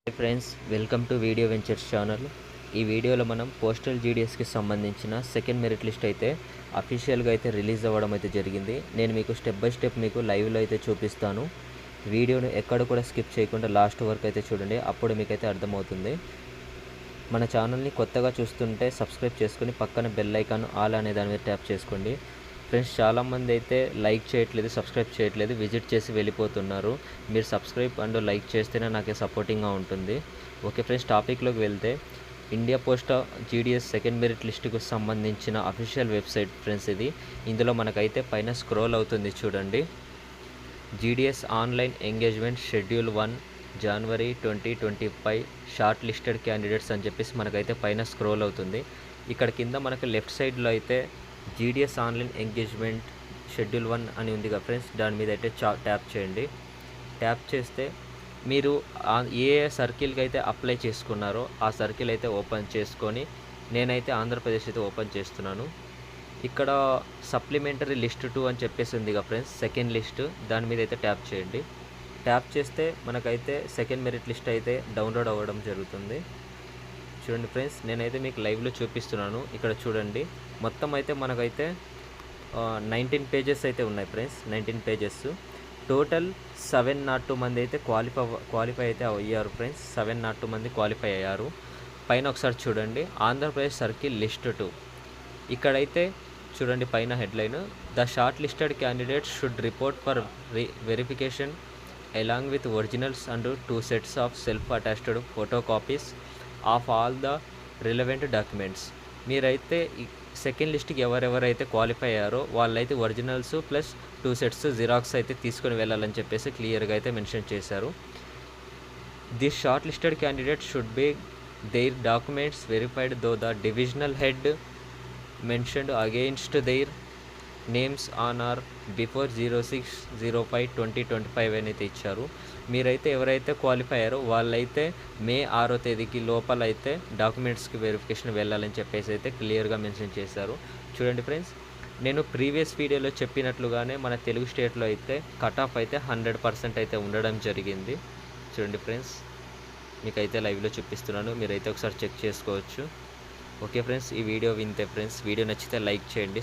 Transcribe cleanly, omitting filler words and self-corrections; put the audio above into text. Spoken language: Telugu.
Hi friends, welcome to video ventures channel. ఈ వీడియోలో మనం పోస్టల్ జీడిఎస్కి సంబంధించిన సెకండ్ మెరిట్ లిస్ట్ అయితే అఫీషియల్గా అయితే రిలీజ్ అవ్వడం అయితే జరిగింది. నేను మీకు స్టెప్ బై స్టెప్ మీకు లైవ్లో అయితే చూపిస్తాను. వీడియోను ఎక్కడ కూడా స్కిప్ చేయకుండా లాస్ట్ వరకు అయితే చూడండి, అప్పుడు మీకైతే అర్థమవుతుంది. మన ఛానల్ని కొత్తగా చూస్తుంటే సబ్స్క్రైబ్ చేసుకుని పక్కన బెల్ ఐకాన్ ఆల్ అనే దాని మీద ట్యాప్ చేసుకోండి. ఫ్రెండ్స్, చాలామంది అయితే లైక్ చేయట్లేదు, సబ్స్క్రైబ్ చేయట్లేదు, విజిట్ చేసి వెళ్ళిపోతున్నారు. మీరు సబ్స్క్రైబ్ అండ్ లైక్ చేస్తేనే నాకు సపోర్టింగ్గా ఉంటుంది. ఓకే ఫ్రెండ్స్, టాపిక్లోకి వెళ్తే India post GDS second merit లిస్టుకు సంబంధించిన అఫీషియల్ వెబ్సైట్ ఫ్రెండ్స్ ఇది. ఇందులో మనకైతే పైన స్క్రోల్ అవుతుంది చూడండి. జీడిఎస్ ఆన్లైన్ ఎంగేజ్మెంట్ షెడ్యూల్ 1 జనవరి 2025 షార్ట్ లిస్టెడ్ క్యాండిడేట్స్ అని చెప్పేసి మనకైతే పైన స్క్రోల్ అవుతుంది. ఇక్కడ కింద మనకు లెఫ్ట్ సైడ్లో అయితే జీడిఎస్ ఆన్లైన్ ఎంగేజ్మెంట్ షెడ్యూల్ 1 అని ఉంది కదా ఫ్రెండ్స్, దాని మీద అయితే ట్యాప్ చేయండి. ట్యాప్ చేస్తే మీరు ఏ సర్కిల్కి అయితే అప్లై చేసుకున్నారో ఆ సర్కిల్ అయితే ఓపెన్ చేసుకొని, నేనైతే ఆంధ్రప్రదేశ్ అయితే ఓపెన్ చేస్తున్నాను. ఇక్కడ సప్లిమెంటరీ లిస్ట్ 2 అని చెప్పేసి ఉంది కదా ఫ్రెండ్స్, సెకండ్ లిస్ట్, దాని మీద అయితే ట్యాప్ చేయండి. ట్యాప్ చేస్తే మనకైతే సెకండ్ మెరిట్ లిస్ట్ అయితే డౌన్లోడ్ అవ్వడం జరుగుతుంది. చూడండి ఫ్రెండ్స్, నేనైతే మీకు లైవ్లో చూపిస్తున్నాను. ఇక్కడ చూడండి, మొత్తం అయితే మనకైతే 19 పేజెస్ అయితే ఉన్నాయి ఫ్రెండ్స్. 19 పేజెస్. టోటల్ 702 మంది అయితే క్వాలిఫై అయితే అయ్యారు ఫ్రెండ్స్. 702 మంది క్వాలిఫై అయ్యారు. పైన ఒకసారి చూడండి, ఆంధ్రప్రదేశ్ సర్కిల్ లిస్ట్ 2. ఇక్కడైతే చూడండి పైన headline, the short listed candidates should report for verification along with originals and 2 sets of self-attached photocopies of all the relevant documents. మీరైతే సెకండ్ లిస్ట్కి ఎవరెవరైతే క్వాలిఫై అయ్యారో వాళ్ళైతే ఒరిజినల్స్ ప్లస్ 2 సెట్స్ జిరాక్స్ అయితే తీసుకొని వెళ్ళాలని చెప్పేసి క్లియర్గా అయితే మెన్షన్ చేశారు. This shortlisted candidate should be their documents verified through the divisional head mentioned against their names on or before 06/05/2025 అయితే ఇచ్చారు. మీరైతే ఎవరైతే క్వాలిఫై అయ్యారో వాళ్ళైతే మే 6వ తేదీకి లోపల అయితే డాక్యుమెంట్స్కి వెరిఫికేషన్ వెళ్ళాలని చెప్పేసి అయితే క్లియర్గా మెన్షన్ చేశారు. చూడండి ఫ్రెండ్స్, నేను ప్రీవియస్ వీడియోలో చెప్పినట్లుగానే మన తెలుగు స్టేట్లో అయితే కట్ ఆఫ్ అయితే 100% అయితే ఉండడం జరిగింది. చూడండి ఫ్రెండ్స్, మీకైతే లైవ్లో చూపిస్తున్నాను, మీరైతే ఒకసారి చెక్ చేసుకోవచ్చు. ఓకే ఫ్రెండ్స్, ఈ వీడియో వింతే ఫ్రెండ్స్, వీడియో నచ్చితే లైక్ చేయండి.